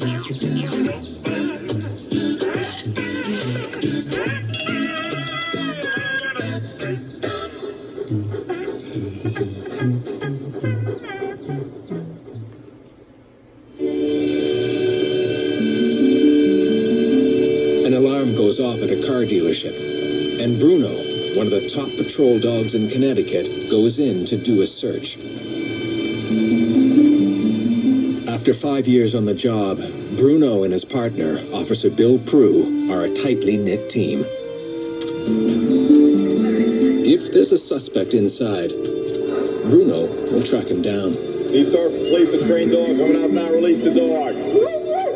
An alarm goes off at a car dealership, and Bruno, one of the top patrol dogs in Connecticut, goes in to do a search. After 5 years on the job, Bruno and his partner, Officer Bill Prue, are a tightly knit team. If there's a suspect inside, Bruno will track him down. East Star Police, a trained dog coming out now. Release the dog.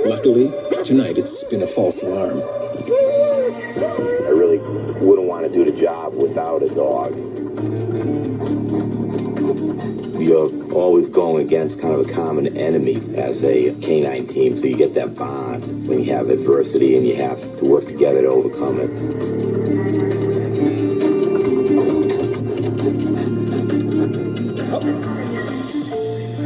Luckily, tonight it's been a false alarm. I really wouldn't want to do the job without a dog. You're always going against kind of a common enemy as a canine team, so you get that bond when you have adversity and you have to work together to overcome it.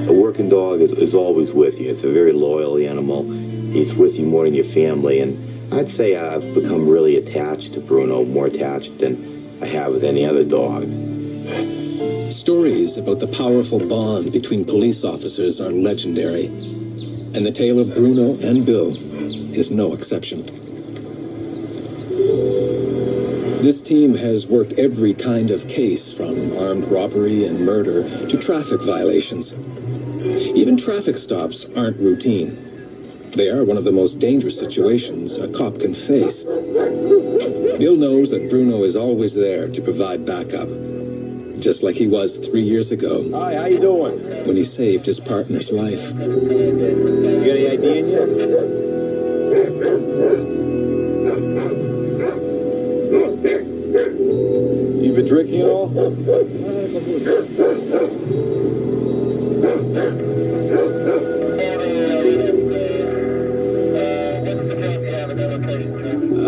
A working dog is always with you. It's a very loyal animal. He's with you more than your family, and I'd say I've become really attached to Bruno, more attached than I have with any other dog. Stories about the powerful bond between police officers are legendary, and the tale of Bruno and Bill is no exception. This team has worked every kind of case, from armed robbery and murder to traffic violations. Even traffic stops aren't routine. They are one of the most dangerous situations a cop can face. Bill knows that Bruno is always there to provide backup, just like he was 3 years ago. Hi, how you doing? When he saved his partner's life. You got any ID in you? You been drinking at all?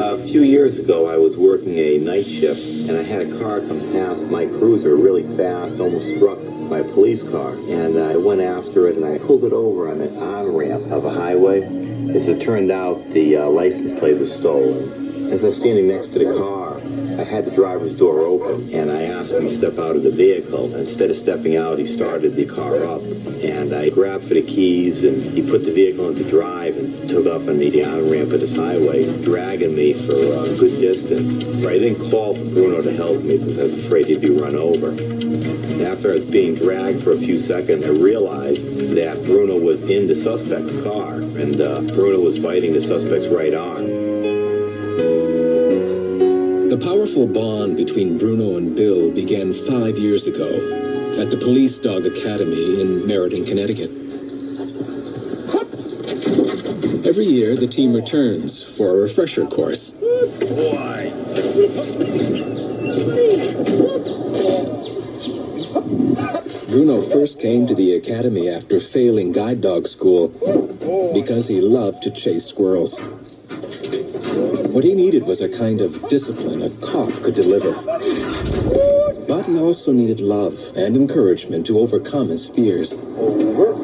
A few years ago, I was working a night shift, and I had a car come past my cruiser really fast, almost struck my police car. And I went after it, and I pulled it over on an on-ramp of a highway. As it turned out, the license plate was stolen. As I was standing next to the car, I had the driver's door open, and I asked him to step out of the vehicle. Instead of stepping out, he started the car up, and I grabbed for the keys, and he put the vehicle into drive and took off on the on-ramp of this highway, dragging me for a good distance. I didn't call for Bruno to help me because I was afraid he'd be run over. And after I was being dragged for a few seconds, I realized that Bruno was in the suspect's car, and Bruno was biting the suspect's right arm. The powerful bond between Bruno and Bill began 5 years ago at the Police Dog Academy in Meriden, Connecticut. Every year, the team returns for a refresher course. Boy. Bruno first came to the academy after failing guide dog school because he loved to chase squirrels. What he needed was a kind of discipline a cop could deliver. But he also needed love and encouragement to overcome his fears. Over.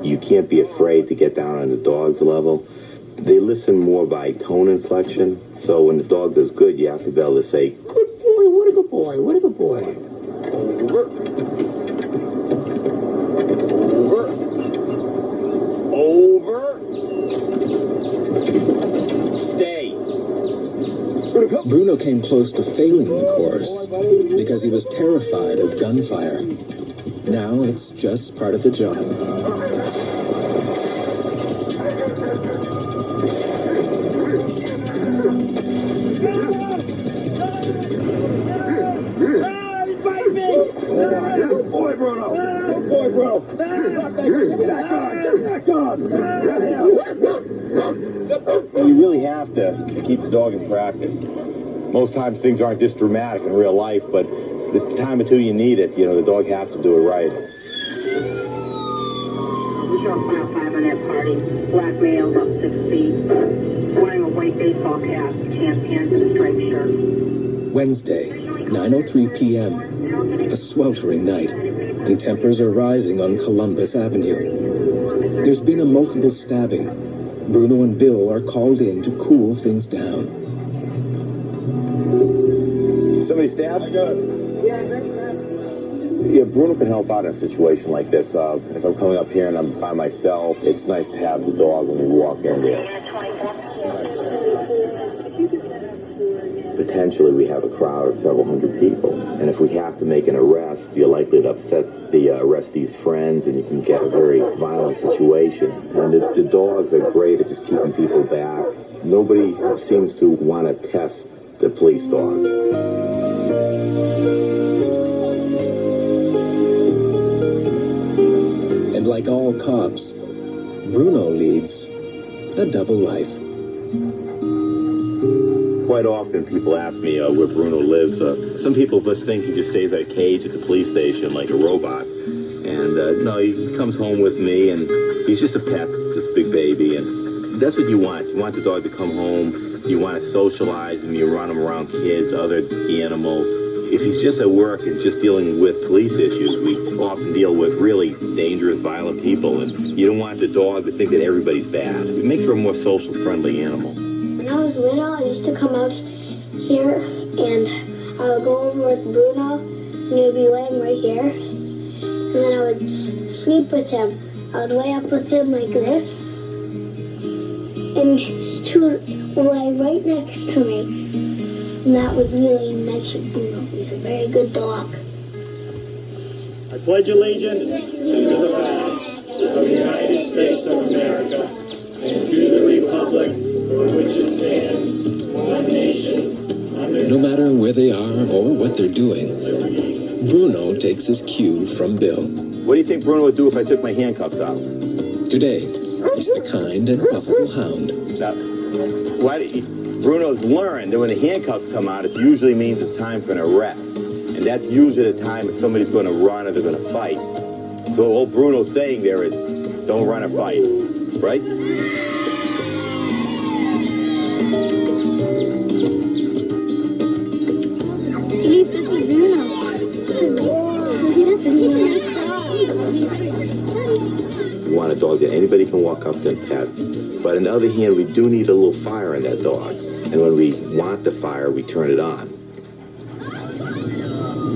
You can't be afraid to get down on the dog's level. They listen more by tone inflection. So when the dog does good, you have to be able to say, "Good boy, what a good boy, what a good boy." Over. Over. Stay. Bruno came close to failing the course because he was terrified of gunfire. Now it's just part of the job. Good boy, Bruno. Good boy, Bruno. You really have to keep the dog in practice. Most times things aren't this dramatic in real life, but the time or two you need it, the dog has to do it right. Drunk 5-minute party, black male, about 6 feet, wearing a white baseball cap, tan pants, and a striped shirt. Wednesday, 9:03 p.m. A sweltering night. and tempers are rising on Columbus Avenue. There's been a multiple stabbing. Bruno and Bill are called in to cool things down. Somebody stabbed? Yeah, Bruno can help out in a situation like this. If I'm coming up here and I'm by myself, it's nice to have the dog when we walk in there. Potentially, we have a crowd of several hundred people, and if we have to make an arrest, you're likely to upset the arrestee's friends, and you can get a very violent situation. And the dogs are great at just keeping people back. Nobody seems to want to test the police dog. And like all cops, Bruno leads a double life. Quite often people ask me where Bruno lives. Some people just think he just stays at a cage at the police station like a robot. And no, he comes home with me, and he's just a pet, just a big baby. And that's what you want. You want the dog to come home. You want to socialize him. You run him around kids, other animals. If he's just at work and just dealing with police issues, we often deal with really dangerous, violent people. And you don't want the dog to think that everybody's bad. It makes for a more social, friendly animal. When I was little, I used to come out here and I would go over with Bruno and he would be laying right here. And then I would sleep with him. I would lay up with him like this. And he would lay right next to me. And that was really nice of Bruno. He's a very good dog. I pledge allegiance to the flag of the United States of America and to the republic for which it stands, one nation, under No matter where they are or what they're doing, Bruno takes his cue from Bill. What do you think Bruno would do if I took my handcuffs out? Today, he's the kind and buffalo hound. Now, Bruno's learned that when the handcuffs come out, it usually means it's time for an arrest. And that's usually the time if somebody's going to run or they're going to fight. So all Bruno's saying there is, don't run or fight, right? Please, this is Bruno. You want a dog that anybody can walk up to and pet. But on the other hand, we do need a little fire in that dog. And when we want the fire, we turn it on.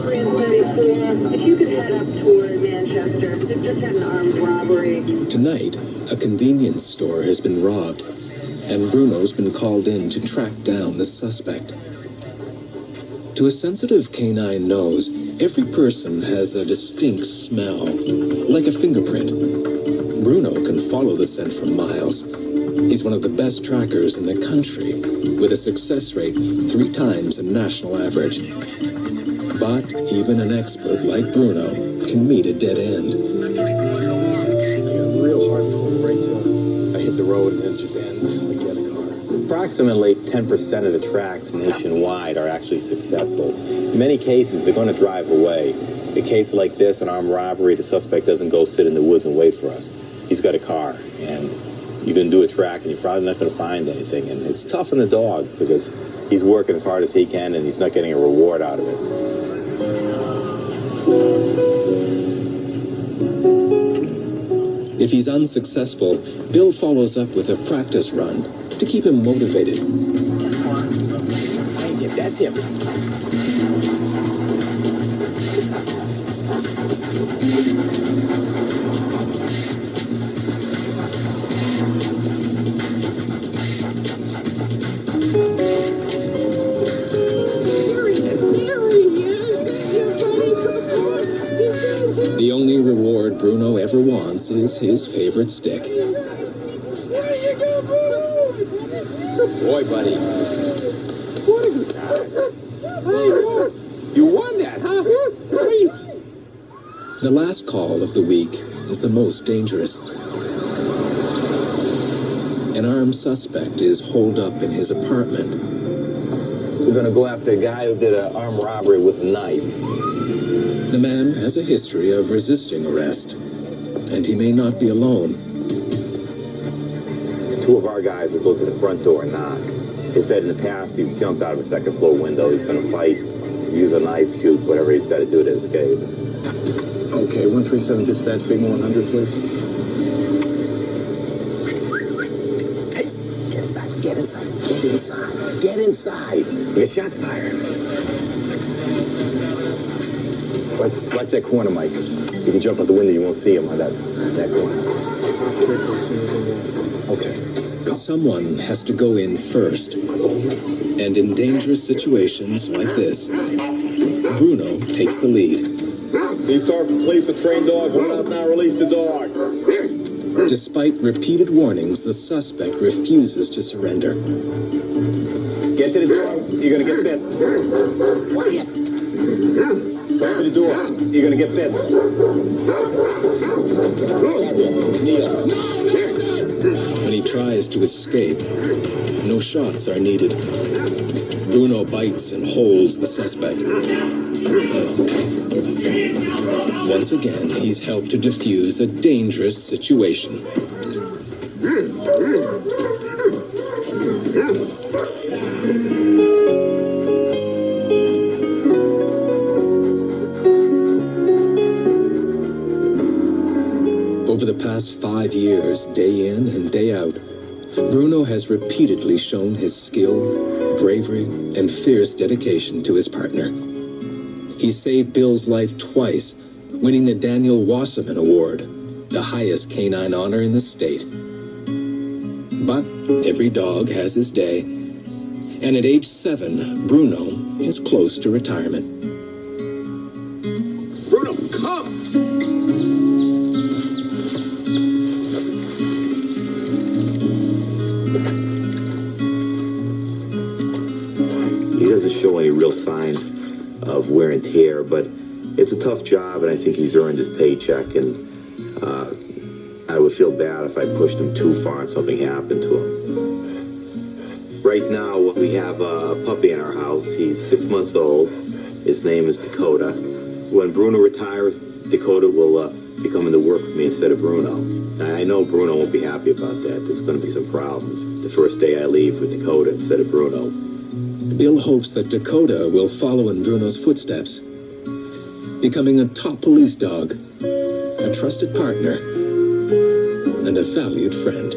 334, if you could head up toward Manchester, just had an armed robbery. Tonight, a convenience store has been robbed, and Bruno's been called in to track down the suspect. To a sensitive canine nose, every person has a distinct smell, like a fingerprint. Bruno can follow the scent for miles. He's one of the best trackers in the country, with a success rate 3 times the national average. But even an expert like Bruno can meet a dead end. Real hard to break to. I hit the road and it just ends like the other car. Approximately 10% of the tracks nationwide are actually successful. In many cases, they're going to drive away. In a case like this, an armed robbery, the suspect doesn't go sit in the woods and wait for us. He's got a car, and you can do a track, and you're probably not going to find anything. And it's tough on the dog because he's working as hard as he can, and he's not getting a reward out of it. If he's unsuccessful, Bill follows up with a practice run to keep him motivated. Find him, that's him. The only reward Bruno ever wants is his favorite stick. Boy, buddy. You won that, huh? The last call of the week is the most dangerous. An armed suspect is holed up in his apartment. We're going to go after a guy who did an armed robbery with a knife. The man has a history of resisting arrest, and he may not be alone. 2 of our guys would go to the front door and knock. They said in the past he's jumped out of a second floor window. He's going to fight, use a knife, shoot, whatever he's got to do to escape. Oh, Okay, 137 dispatch, signal 100, please. Hey, get inside, get inside, get inside, get inside. Get shots fired. Watch that corner, Mike. You can jump out the window, you won't see him on that corner. Okay. Someone has to go in first. And in dangerous situations like this, Bruno takes the lead. Please start for police, a trained dog. Hold out now, release the dog. Despite repeated warnings, the suspect refuses to surrender. Get to the door, you're gonna get bit. Quiet. Go to the door, you're gonna get bit. Kneel. When he tries to escape, no shots are needed. Bruno bites and holds the suspect. Once again, he's helped to defuse a dangerous situation. Over the past 5 years, day in and day out, Bruno has repeatedly shown his skill, bravery, and fierce dedication to his partner. He saved Bill's life twice, winning the Daniel Wasserman Award, the highest canine honor in the state. But every dog has his day, and at age 7, Bruno is close to retirement. Bruno, come! He doesn't show any real signs of wear and tear, but it's a tough job, and I think he's earned his paycheck, and I would feel bad if I pushed him too far and something happened to him. Right now, we have a puppy in our house. He's 6 months old. His name is Dakota. When Bruno retires, Dakota will be coming to work with me instead of Bruno. I know Bruno won't be happy about that. There's going to be some problems the first day I leave with Dakota instead of Bruno. Bill hopes that Dakota will follow in Bruno's footsteps, becoming a top police dog, a trusted partner, and a valued friend.